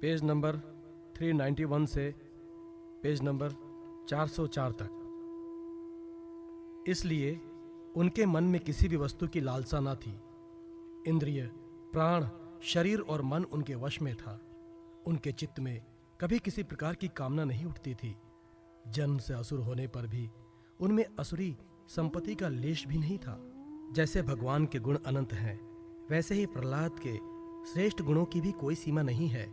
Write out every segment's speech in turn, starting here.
Page number 391 से page number 404 तक। इसलिए उनके मन में किसी भी वस्तु की लालसा न थी। इंद्रिय, प्राण, शरीर और मन उनके वश में था। उनके चित्त में कभी किसी प्रकार की कामना नहीं उठती थी। जन्म से असुर होने पर भी उनमें असुरी संपत्ति का लेश भी नहीं था। जैसे भगवान के गुण अनंत हैं, वैसे ही प्रहलाद के श्रेष्ठ गुणों की भी कोई सीमा नहीं है।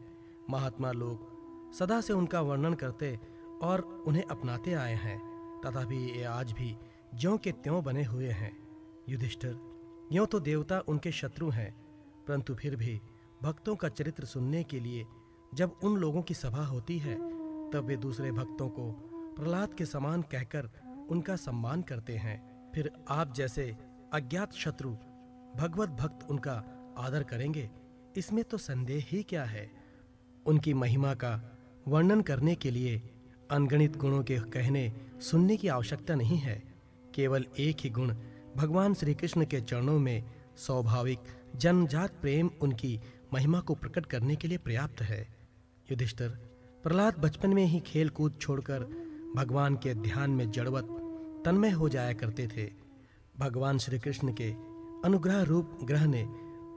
महात्मा लोग सदा से उनका वर्णन करते और उन्हें अपनाते आए हैं, तथापि ये आज भी ज्यों के त्यों बने हुए हैं। युधिष्ठिर, यों तो देवता उनके शत्रु हैं, परंतु फिर भी भक्तों का चरित्र सुनने के लिए जब उन लोगों की सभा होती है, तब वे दूसरे भक्तों को प्रहलाद के समान कहकर उनका सम्मान करते हैं। फिर आप जैसे अज्ञात शत्रु भगवत भक्त उनका आदर करेंगे, इसमें तो संदेह ही क्या है। उनकी महिमा का वर्णन करने के लिए अनगणित गुणों के कहने सुनने की आवश्यकता नहीं है। केवल एक ही गुण भगवान श्री कृष्ण के चरणों में स्वाभाविक जन्मजात प्रेम उनकी महिमा को प्रकट करने के लिए पर्याप्त है। युधिष्ठिर, प्रहलाद बचपन में ही खेल कूद छोड़कर भगवान के ध्यान में जड़वत तन्मय हो जाया करते थे। भगवान श्री कृष्ण के अनुग्रह रूप ग्रह ने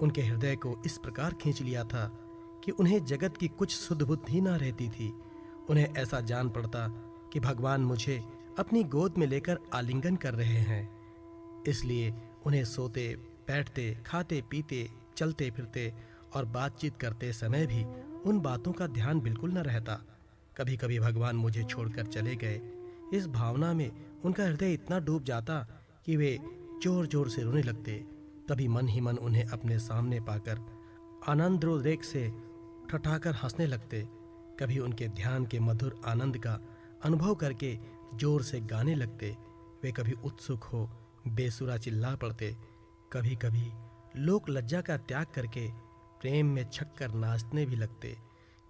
उनके हृदय को इस प्रकार खींच लिया था कि उन्हें जगत की कुछ सुध बुद्ध ही ना रहती थी। उन्हें ऐसा जान पड़ता कि भगवान मुझे अपनी गोद में लेकर आलिंगन कर रहे हैं। इसलिए उन्हें सोते, बैठते, खाते पीते, चलते फिरते और बातचीत करते समय भी उन बातों का ध्यान बिल्कुल न रहता। कभी कभी भगवान मुझे छोड़कर चले गए, इस भावना में उनका हृदय इतना डूब जाता कि वे जोर जोर से रोने लगते। कभी मन ही मन उन्हें अपने सामने पाकर आनंदोद्रेक से ठठाकर हंसने लगते। कभी उनके ध्यान के मधुर आनंद का अनुभव करके जोर से गाने लगते। वे कभी उत्सुक हो बेसुरा चिल्ला पड़ते। कभी कभी लोक लज्जा का त्याग करके प्रेम में छक्कर नाचने भी लगते।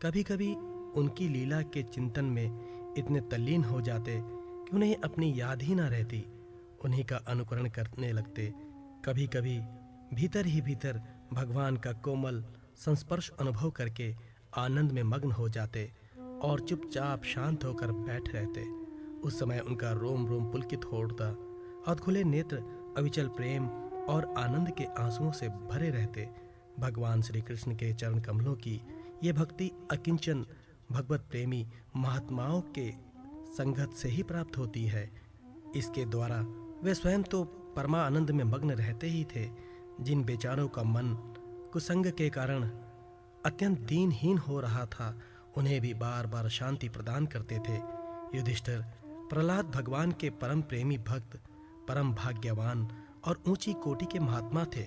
कभी कभी उनकी लीला के चिंतन में इतने तल्लीन हो जाते कि उन्हें अपनी याद ही ना रहती, उन्हीं का अनुकरण करने लगते। कभी कभी भीतर ही भीतर भगवान का कोमल संस्पर्श अनुभव करके आनंद में मग्न हो जाते और चुपचाप शांत होकर बैठ रहते। उस समय उनका रोम रोम पुलकित हो उठता और खुले नेत्र अविचल प्रेम और आनंद के आंसुओं से भरे रहते। भगवान श्री कृष्ण के चरण कमलों की ये भक्ति अकिंचन भगवत प्रेमी महात्माओं के संगत से ही प्राप्त होती है। इसके द्वारा वे स्वयं तो परमानंद में मग्न रहते ही थे। जिन बेचारों का मन कुसंग के कारण अत्यंत दीनहीन हो रहा था, उन्हें भी बार बार शांति प्रदान करते थे। युधिष्ठिर, प्रहलाद भगवान के परम प्रेमी भक्त, परम भाग्यवान और ऊंची कोटि के महात्मा थे।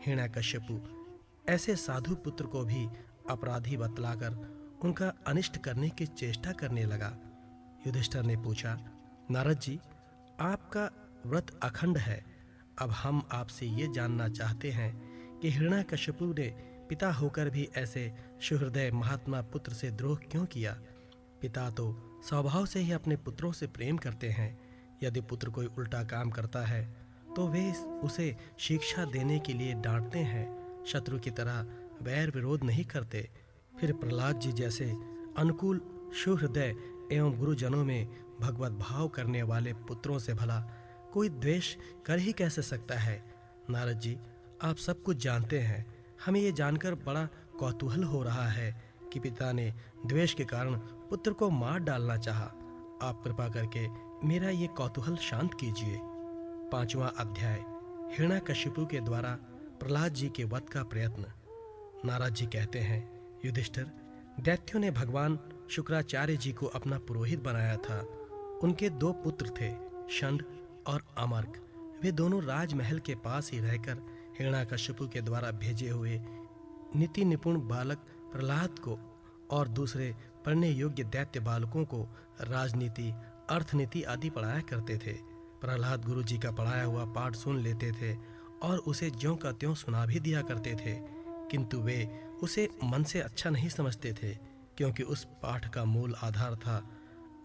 हिरण्यकश्यपु ऐसे साधु पुत्र को भी अपराधी बतलाकर उनका अनिष्ट करने की चेष्टा करने लगा। युधिष्ठिर ने पूछा, नारद जी, आपका व्रत अखंड है। अब हम आपसे ये जानना चाहते हैं कि हिरण्यकश्यपु ने पिता होकर भी ऐसे सुहृदय महात्मा पुत्र से द्रोह क्यों किया। पिता तो स्वभाव से ही अपने पुत्रों से प्रेम करते हैं। यदि पुत्र कोई उल्टा काम करता है तो वे उसे शिक्षा देने के लिए डांटते हैं, शत्रु की तरह वैर विरोध नहीं करते। फिर प्रहलाद जी जैसे अनुकूल सुहृदय एवं गुरुजनों में भगवत भाव करने वाले पुत्रों से भला कोई द्वेष कर ही कैसे सकता है। नारद जी, आप सब कुछ जानते हैं। हमें ये जानकर बड़ा कौतूहल हो रहा है कि पिता ने द्वेष के कारण पुत्र को मार डालना चाहा। आप कृपा करके मेरा ये कौतूहल शांत कीजिए। 5वां अध्याय, हिरण्यकश्यपु के द्वारा प्रहलाद जी के वध का प्रयत्न। नारद जी कहते हैं, युधिष्ठिर, दैत्यों ने भगवान शुक्राचार्य जी को अपना पुरोहित बनाया था। उनके 2 पुत्र थे, षंड और अमर्क। वे दोनों राजमहल के पास ही रहकर हिरण्यकश्यपु के द्वारा भेजे हुए नीति निपुण बालक प्रहलाद को और दूसरे पढ़ने योग्य दैत्य बालकों को राजनीति, अर्थनीति आदि पढ़ाया करते थे। प्रहलाद गुरु जी का पढ़ाया हुआ पाठ सुन लेते थे और उसे ज्यों का त्यों सुना भी दिया करते थे, किंतु वे उसे मन से अच्छा नहीं समझते थे, क्योंकि उस पाठ का मूल आधार था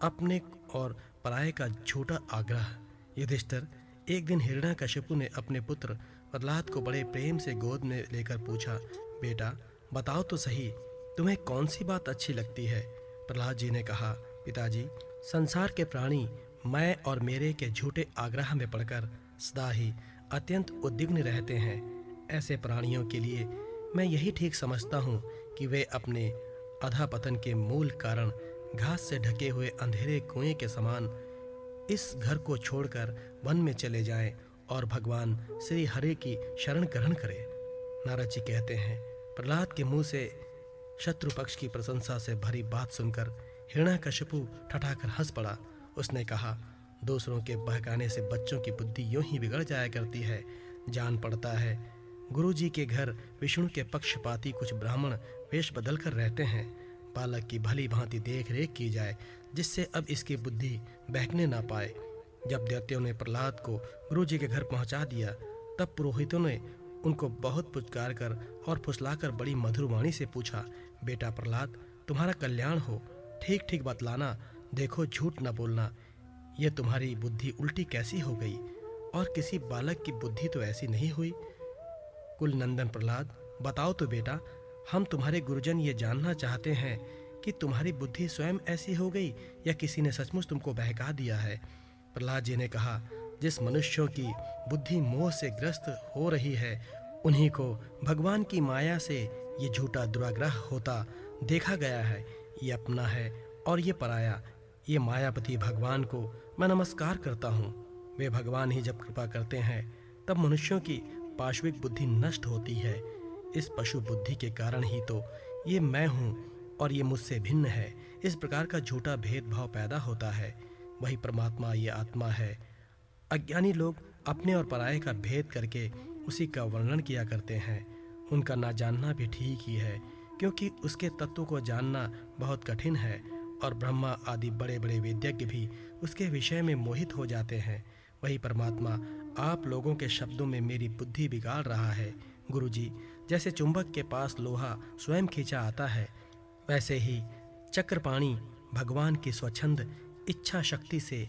अपने और पराये का झूठा आग्रह। युधिष्ठिर, एक दिन हिरण्यकश्यपु ने अपने पुत्र प्रहलाद को बड़े प्रेम से गोद में लेकर पूछा, बेटा बताओ तो सही तुम्हें कौन सी बात अच्छी लगती है? प्रहलाद जी ने कहा, पिताजी, संसार के प्राणी मैं और मेरे के झूठे आग्रह में पड़कर सदा ही अत्यंत उद्विग्न रहते हैं। ऐसे प्राणियों के लिए मैं यही ठीक समझता हूँ कि वे अपने अधःपतन के मूल कारण घास से ढके हुए अंधेरे कुएं के समान इस घर को छोड़कर वन में चले जाएं और भगवान श्री हरि की शरण ग्रहण करें। नारद जी कहते हैं, प्रहलाद के मुंह से शत्रु पक्ष की प्रशंसा से भरी बात सुनकर हिरण्यकशिपु ठठाकर हंस पड़ा। उसने कहा, दूसरों के बहकाने से बच्चों की बुद्धि यूं ही बिगड़ जाया करती है। जान पड़ता है गुरुजी के घर विष्णु के पक्षपाती कुछ ब्राह्मण वेश बदल कर रहते हैं। बालक की भली भांति देख रेख की जाए, जिससे अब इसकी बुद्धि बहकने ना पाए। जब दैत्यों ने प्रहलाद को गुरुजी के घर पहुंचा दिया, तब पुरोहितों ने उनको बहुत पुचकार कर और फुसलाकर बड़ी मधुर वाणी से पूछा, बेटा प्रहलाद, तुम्हारा कल्याण हो, ठीक ठीक बतलाना, देखो झूठ न बोलना। यह तुम्हारी बुद्धि उल्टी कैसी हो गई? और किसी बालक की बुद्धि तो ऐसी नहीं हुई। कुल नंदन प्रहलाद, बताओ तो बेटा, हम तुम्हारे गुरुजन ये जानना चाहते हैं कि तुम्हारी बुद्धि स्वयं ऐसी हो गई या किसी ने सचमुच तुमको बहका दिया है। प्रहलाद जी ने कहा, जिस मनुष्यों की बुद्धि मोह से ग्रस्त हो रही है, उन्हीं को भगवान की माया से ये झूठा दुराग्रह होता देखा गया है। ये अपना है और ये पराया। ये मायापति भगवान को मैं नमस्कार करता हूँ। वे भगवान ही जब कृपा करते हैं, तब मनुष्यों की पाशविक बुद्धि नष्ट होती है। इस पशु बुद्धि के कारण ही तो ये मैं हूँ और ये मुझसे भिन्न है, इस प्रकार का झूठा भेदभाव पैदा होता है। वही परमात्मा ये आत्मा है। अज्ञानी लोग अपने और पराये का भेद करके उसी का वर्णन किया करते हैं। उनका ना जानना भी ठीक ही है, क्योंकि उसके तत्व को जानना बहुत कठिन है और ब्रह्मा आदि बड़े बड़े वेद्यज्ञ भी उसके विषय में मोहित हो जाते हैं। वही परमात्मा आप लोगों के शब्दों में मेरी बुद्धि बिगाड़ रहा है। गुरुजी, जैसे चुंबक के पास लोहा स्वयं खींचा आता है, वैसे ही चक्रपाणी भगवान की स्वच्छंद इच्छा शक्ति से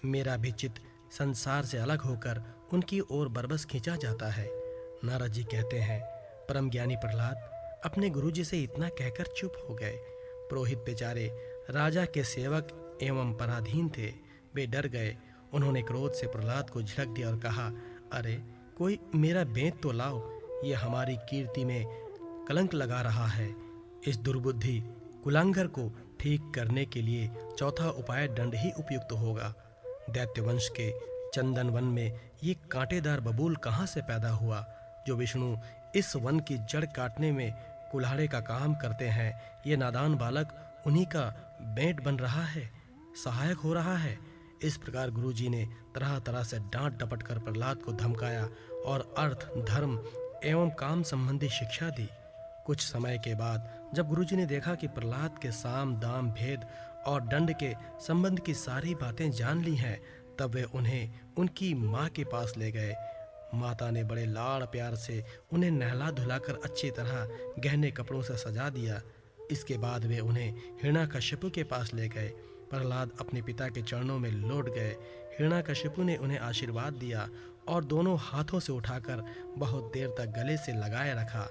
मेरा भी चित्त संसार से अलग होकर उनकी ओर बरबस खींचा जाता है। नारद जी कहते हैं, परम ज्ञानी प्रहलाद अपने गुरुजी से इतना कहकर चुप हो गए। पुरोहित बेचारे राजा के सेवक एवं पराधीन थे। वे डर गए। उन्होंने क्रोध से प्रहलाद को झिड़क दिया और कहा, अरे कोई मेरा बेंत तो लाओ, ये हमारी कीर्ति में कलंक लगा रहा है। इस दुर्बुद्धि कुलांगर को ठीक करने के लिए चौथा उपाय दंड ही उपयुक्त होगा। दैत्य वंश के चंदन वन में ये कांटेदार बबूल कहाँ से पैदा हुआ, जो विष्णु इस वन की जड़ काटने में कुल्हाड़े का काम करते हैं? ये नादान बालक उन्हीं का बेंट बन रहा है, सहायक हो रहा है। इस प्रकार गुरुजी ने तरह तरह से डांट डपट कर प्रहलाद को धमकाया और अर्थ, धर्म एवं काम संबंधी शिक्षा दी। कुछ समय के बाद जब गुरुजी ने देखा कि प्रहलाद के साम दाम भेद और दंड के संबंध की सारी बातें जान ली हैं, तब वे उन्हें उनकी माँ के पास ले गए। माता ने बड़े लाड़ प्यार से उन्हें नहला धुलाकर अच्छी तरह गहने कपड़ों से सजा दिया। इसके बाद वे उन्हें हिरण्यकशिपु के पास ले गए। प्रहलाद अपने पिता के चरणों में लौट गए। हिरण्यकशिपु ने उन्हें आशीर्वाद दिया और दोनों हाथों से उठाकर बहुत देर तक गले से लगाए रखा।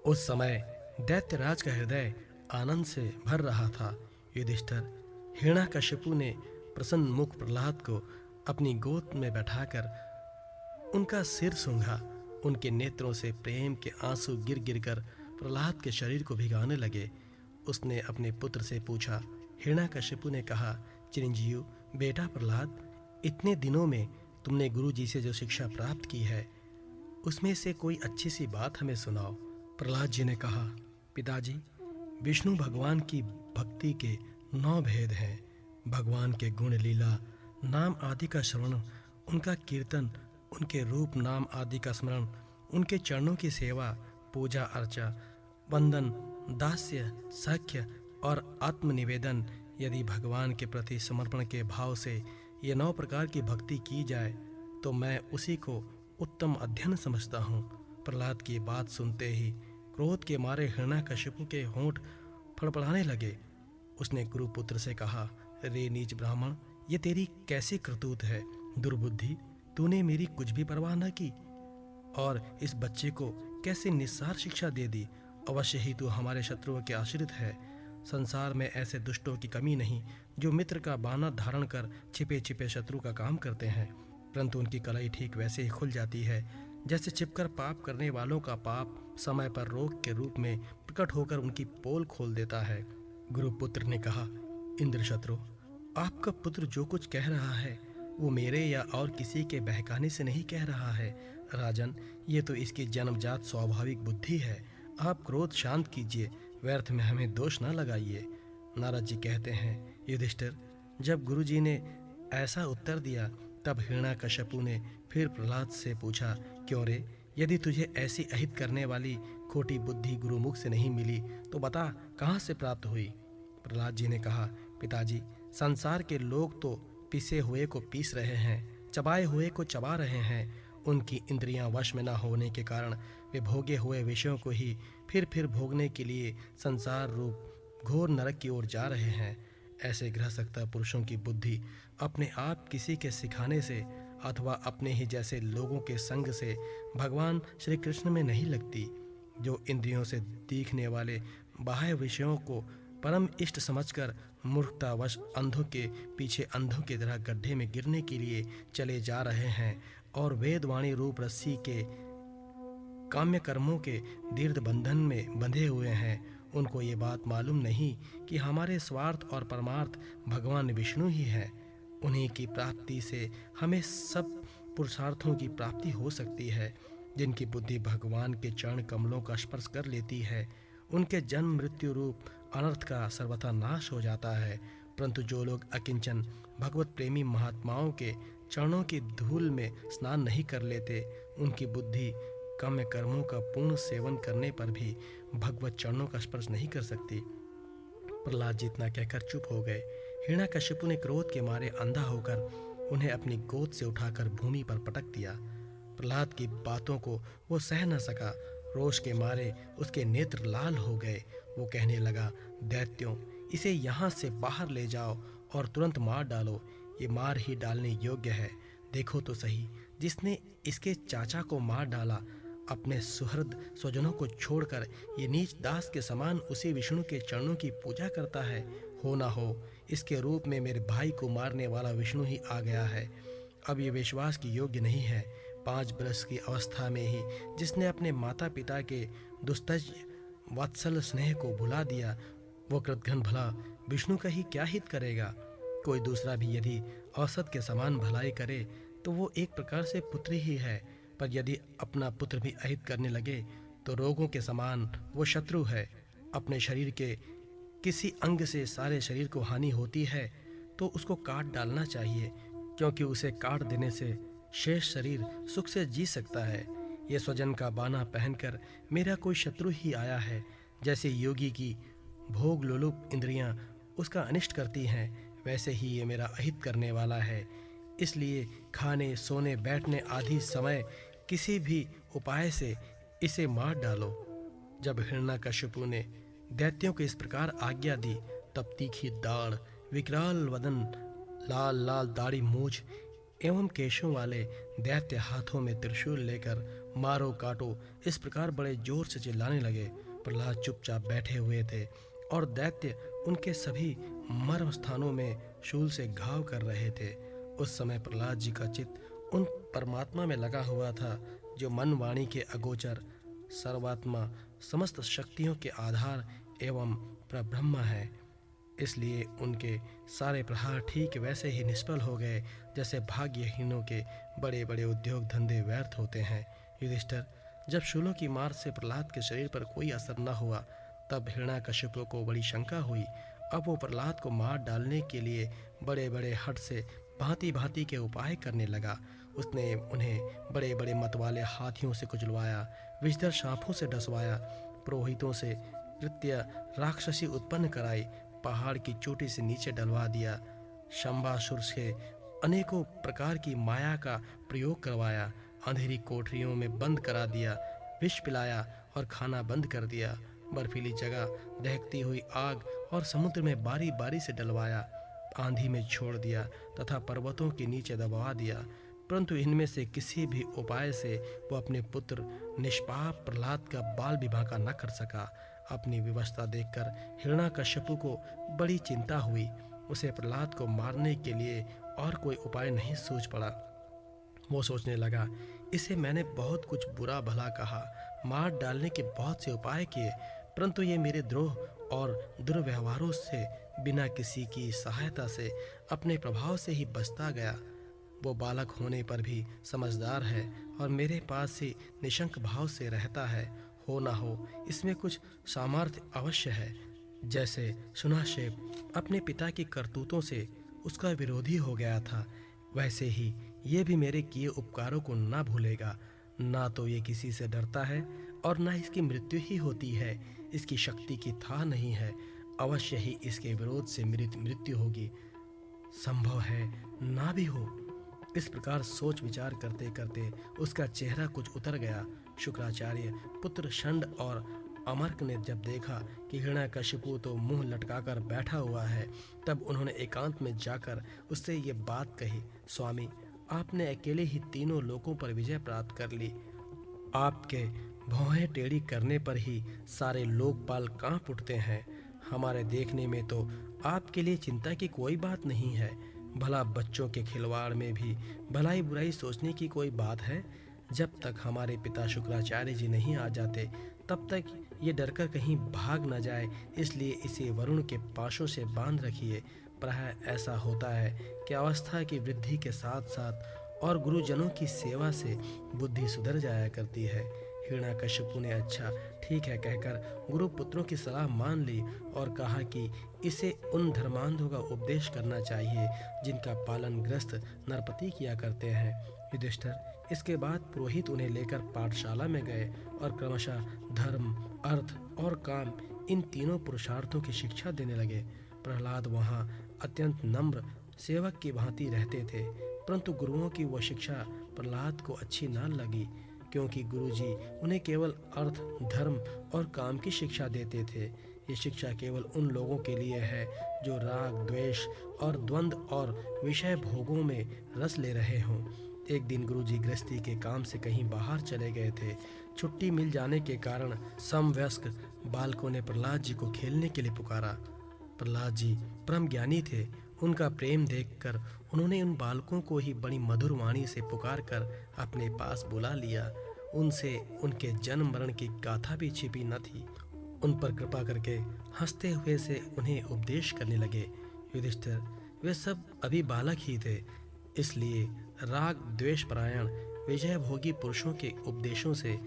उस समय दैत्यराज का हृदय आनंद से भर रहा था। युधिष्ठिर, हिरण्यकशिपु ने प्रसन्न मुख प्रहलाद को अपनी गोद में बैठाकर उनका सिर सूंघा। उनके नेत्रों से प्रेम के आंसू गिर गिर कर प्रहलाद के शरीर को भिगाने लगे। उसने अपने पुत्र से पूछा। हिरण्यकशिपु ने कहा, चिरंजीव बेटा प्रहलाद, इतने दिनों में तुमने गुरु जी से जो शिक्षा प्राप्त की है, उसमें से कोई अच्छी सी बात हमें सुनाओ। प्रहलाद जी ने कहा, पिताजी, विष्णु भगवान की भक्ति के 9 भेद हैं। भगवान के गुण, लीला, नाम आदि का श्रवण, उनका कीर्तन, उनके रूप नाम आदि का स्मरण, उनके चरणों की सेवा, पूजा अर्चा, वंदन, दास्य, सख्य और आत्मनिवेदन, यदि भगवान के प्रति समर्पण के भाव से ये 9 प्रकार की भक्ति की जाए तो मैं उसी को उत्तम अध्ययन समझता हूँ। प्रहलाद की बात सुनते ही क्रोध के मारे हिरण्यकशिपु के होंठ फड़फड़ाने लगे। उसने गुरुपुत्र से कहा, रे नीच ब्राह्मण, ये तेरी कैसी करतूत है? दुर्बुद्धि, तूने मेरी कुछ भी परवाह न की और इस बच्चे को कैसे निस्सार शिक्षा दे दी। अवश्य ही तू हमारे शत्रुओं के आश्रित है। संसार में ऐसे दुष्टों की कमी नहीं जो मित्र का बाना धारण कर छिपे छिपे शत्रु का काम करते हैं, परंतु उनकी कलाई ठीक वैसे ही खुल जाती है जैसे छिपकर पाप करने वालों का पाप समय पर रोग के रूप में प्रकट होकर उनकी पोल खोल देता है। गुरुपुत्र ने कहा, इंद्र शत्रु, आपका पुत्र जो कुछ कह रहा है वो मेरे या और किसी के बहकाने से नहीं कह रहा है। राजन, ये तो इसकी जन्मजात स्वाभाविक बुद्धि है। आप क्रोध शांत कीजिए, व्यर्थ में हमें दोष न लगाइए। नारद जी कहते हैं, युधिष्ठिर, जब गुरुजी ने ऐसा उत्तर दिया तब हिरण्याकश्यपु ने फिर प्रहलाद से पूछा, क्यों रे, यदि तुझे ऐसी अहित करने वाली खोटी बुद्धि गुरुमुख से नहीं मिली तो बता कहाँ से प्राप्त हुई। प्रहलाद जी ने कहा, पिताजी, संसार के लोग तो पिसे हुए को पीस रहे हैं, चबाए हुए को चबा रहे हैं। उनकी इंद्रियां वश में न होने के कारण वे भोगे हुए विषयों को ही फिर भोगने के लिए संसार रूप घोर नरक की ओर जा रहे हैं। ऐसे गृहस्थ पुरुषों की बुद्धि अपने आप किसी के सिखाने से अथवा अपने ही जैसे लोगों के संग से भगवान श्री कृष्ण में नहीं लगती। जो इंद्रियों से दिखने वाले बाह्य विषयों को परम इष्ट समझकर मूर्खतावश अंधों के पीछे अंधों की तरह गड्ढे में गिरने के लिए चले जा रहे हैं और वेदवाणी रूप रस्सी के काम्य कर्मों के दीर्घ बंधन में बंधे हुए हैं, उनको ये बात मालूम नहीं कि हमारे स्वार्थ और परमार्थ भगवान विष्णु ही है। उन्हीं की प्राप्ति से हमें सब पुरुषार्थों की प्राप्ति हो सकती है। जिनकी बुद्धि भगवान के चरण कमलों का स्पर्श कर लेती है, उनके जन्म मृत्यु रूप अनर्थ का सर्वथा नाश हो जाता है। परंतु जो लोग अकिंचन भगवत प्रेमी महात्माओं के चरणों की धूल में स्नान नहीं कर लेते, उनकी बुद्धि काम्य कर्मों का पूर्ण सेवन करने पर भी भगवत चरणों का स्पर्श नहीं कर सकती। प्रहलाद जी इतना कहकर चुप हो गए। हिरण्याकश्यपु ने क्रोध के मारे अंधा होकर उन्हें अपनी गोद से उठाकर भूमि पर पटक दिया। प्रहलाद की बातों को वो सह न सका। रोष के मारे उसके नेत्र लाल हो गए। वो कहने लगा, दैत्यों, इसे यहाँ से बाहर ले जाओ और तुरंत मार डालो। ये मार ही डालने योग्य है। देखो तो सही, जिसने इसके चाचा को मार डाला अपने सुहृद स्वजनों को छोड़कर ये नीच दास के समान उसी विष्णु के चरणों की पूजा करता है। हो ना हो इसके रूप में मेरे भाई को मारने वाला विष्णु ही आ गया है। अब ये विश्वास की योग्य नहीं है। 5 वर्ष की अवस्था में ही जिसने अपने माता पिता के दुस्तज वात्सल स्नेह को भुला दिया, वो कृतघ्न भला विष्णु का ही क्या हित करेगा। कोई दूसरा भी यदि औसत के समान भलाई करे तो वो एक प्रकार से पुत्र ही है, पर यदि अपना पुत्र भी अहित करने लगे तो रोगों के समान वो शत्रु है। अपने शरीर के किसी अंग से सारे शरीर को हानि होती है तो उसको काट डालना चाहिए, क्योंकि उसे काट देने से शेष शरीर सुख से जी सकता है। ये स्वजन का बाना पहनकर मेरा कोई शत्रु ही आया है। जैसे योगी की भोग लोलुप इंद्रियां उसका अनिष्ट करती हैं, वैसे ही ये मेरा अहित करने वाला है। इसलिए खाने, सोने, बैठने आदि समय किसी भी उपाय से इसे मार डालो। जब हिरण्याकश्यपु ने दैत्यों को इस प्रकार आज्ञा दी, तब तीखी दाढ़, विकराल वदन, लाल लाल दाढ़ी मूछ एवं केशों वाले दैत्य हाथों में त्रिशूल लेकर मारो काटो इस प्रकार बड़े जोर से चिल्लाने लगे। प्रहलाद चुपचाप बैठे हुए थे और दैत्य उनके सभी मर्म स्थानों में शूल से घाव कर रहे थे। उस समय प्रहलाद जी का चित्त उन परमात्मा में लगा हुआ था जो मन वाणी के अगोचर, सर्वात्मा, समस्त शक्तियों के आधार एवं परब्रह्म है। इसलिए उनके सारे प्रहार ठीक वैसे ही निष्फल हो गए जैसे भाग्यहीनों के बड़े बड़े उद्योग धंधे व्यर्थ होते हैं। युधिष्ठिर, जब शूलों की मार से प्रहलाद के शरीर पर कोई असर न हुआ, तब हिरण्याकश्यप को बड़ी शंका हुई। अब वो प्रहलाद को मार डालने के लिए बड़े बड़े हठ से भांति भांति के उपाय करने लगा। उसने उन्हें बड़े बड़े मतवाले हाथियों से कुचलवाया, विषधर सांपों से डसवाया, पुरोहितों से कृत्य राक्षसी उत्पन्न कराई, पहाड़ की चोटी से नीचे डलवा दिया, शंबासुर से अनेकों प्रकार की माया का प्रयोग करवाया, अंधेरी कोठरियों में बंद करा दिया, विष पिलाया और खाना बंद कर दिया, बर्फीली जगह दहकती हुई आग और समुद्र में बारी बारी से डलवाया, आंधी में छोड़ दिया तथा पर्वतों के नीचे दबा दिया, परंतु इनमें से किसी भी उपाय से वो अपने पुत्र निष्पाप प्रहलाद का बाल विवाह का न कर सका। अपनी विवशता देखकर हिरण्याकश्यपु को बड़ी चिंता हुई। उसे प्रहलाद को मारने के लिए और कोई उपाय नहीं सूझ पड़ा। वो सोचने लगा, इसे मैंने बहुत कुछ बुरा भला कहा, मार डालने के बहुत से उपाय किए, परंतु ये मेरे द्रोह और दुर्व्यवहारों से बिना किसी की सहायता से अपने प्रभाव से ही बचता गया। वो बालक होने पर भी समझदार है और मेरे पास ही निशंक भाव से रहता है। हो ना हो इसमें कुछ सामर्थ्य अवश्य है। जैसे सुनाशेप अपने पिता की करतूतों से उसका विरोधी हो गया था, वैसे ही ये भी मेरे किए उपकारों को ना भूलेगा। ना तो ये किसी से डरता है और ना इसकी मृत्यु ही होती है। इसकी शक्ति की था नहीं है, अवश्य ही इसके विरोध से मेरी मृत्यु होगी। संभव है ना भी हो। इस प्रकार सोच विचार करते करते उसका चेहरा कुछ उतर गया। शुक्राचार्य पुत्र षंड और अमर्क ने जब देखा कि हिरण्याकशिपु तो मुंह लटकाकर बैठा हुआ है, तब उन्होंने एकांत में जाकर उससे ये बात कही, स्वामी, आपने अकेले ही तीनों लोकों पर विजय प्राप्त कर ली। आपके भौहें टेढ़ी करने पर ही सारे लोकपाल कांप उठते हैं। हमारे देखने में तो आपके लिए चिंता की कोई बात नहीं है। भला बच्चों के खिलवाड़ में भी भलाई बुराई सोचने की कोई बात है? जब तक हमारे पिता शुक्राचार्य जी नहीं आ जाते तब तक ये डरकर कहीं भाग न जाए, इसलिए इसे वरुण के पाशों से बांध रखिए। प्राय ऐसा होता है कि अवस्था की वृद्धि के साथ साथ और गुरुजनों की सेवा से बुद्धि सुधर जाया करती है। हिरण्याकशिपु ने अच्छा ठीक है कहकर गुरुपुत्रों की सलाह मान ली और कहा कि इसे उन धर्मांधों का उपदेश करना चाहिए जिनका पालन ग्रस्त नरपति किया करते हैं। युधिष्ठिर इसके बाद पुरोहित उन्हें लेकर पाठशाला में गए और क्रमशः धर्म, अर्थ और काम इन तीनों पुरुषार्थों की शिक्षा देने लगे। प्रहलाद वहाँ अत्यंत नम्र सेवक की भांति रहते थे, परंतु गुरुओं की वह शिक्षा प्रहलाद को अच्छी न लगी, क्योंकि गुरुजी उन्हें केवल अर्थ, धर्म और काम की शिक्षा देते थे। ये शिक्षा केवल उन लोगों के लिए है जो राग, द्वेष और द्वंद्व और विषय भोगों में रस ले रहे हों। एक दिन गुरुजी गृहस्थी के काम से कहीं बाहर चले गए थे। छुट्टी मिल जाने के कारण समवयस्क बालकों ने प्रहलाद जी को खेलने के लिए पुकारा। प्रहलाद जी परम ज्ञानी थे। उनका प्रेम देखकर उन्होंने उन बालकों को ही बड़ी मधुर वाणी से पुकार कर अपने पास बुला लिया। उनसे उनके जन्म मरण की गाथा भी छिपी न थी। उन पर कृपा करके हंसते हुए से उन्हें उपदेश करने लगे। युधिष्ठिर वे सब अभी बालक ही थे, इसलिए राग द्वेष परायण विजय भोगी पुरुषों के उपदेशों से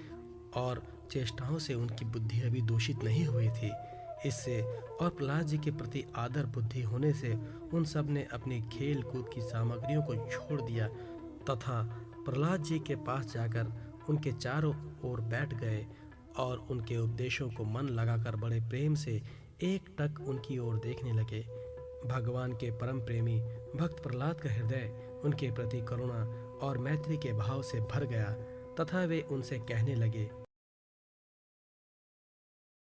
और चेष्टाओं से उनकी बुद्धि अभी दूषित नहीं हुई थी। इससे और प्रहलाद जी के प्रति आदर बुद्धि होने से उन सब ने अपनी खेल कूद की सामग्रियों को छोड़ दिया तथा प्रहलाद जी के पास जाकर उनके चारों ओर बैठ गए और उनके उपदेशों को मन लगाकर बड़े प्रेम से एकटक उनकी ओर देखने लगे। भगवान के परम प्रेमी भक्त प्रहलाद का हृदय उनके प्रति करुणा और मैत्री के भाव से भर गया तथा वे उनसे कहने लगे,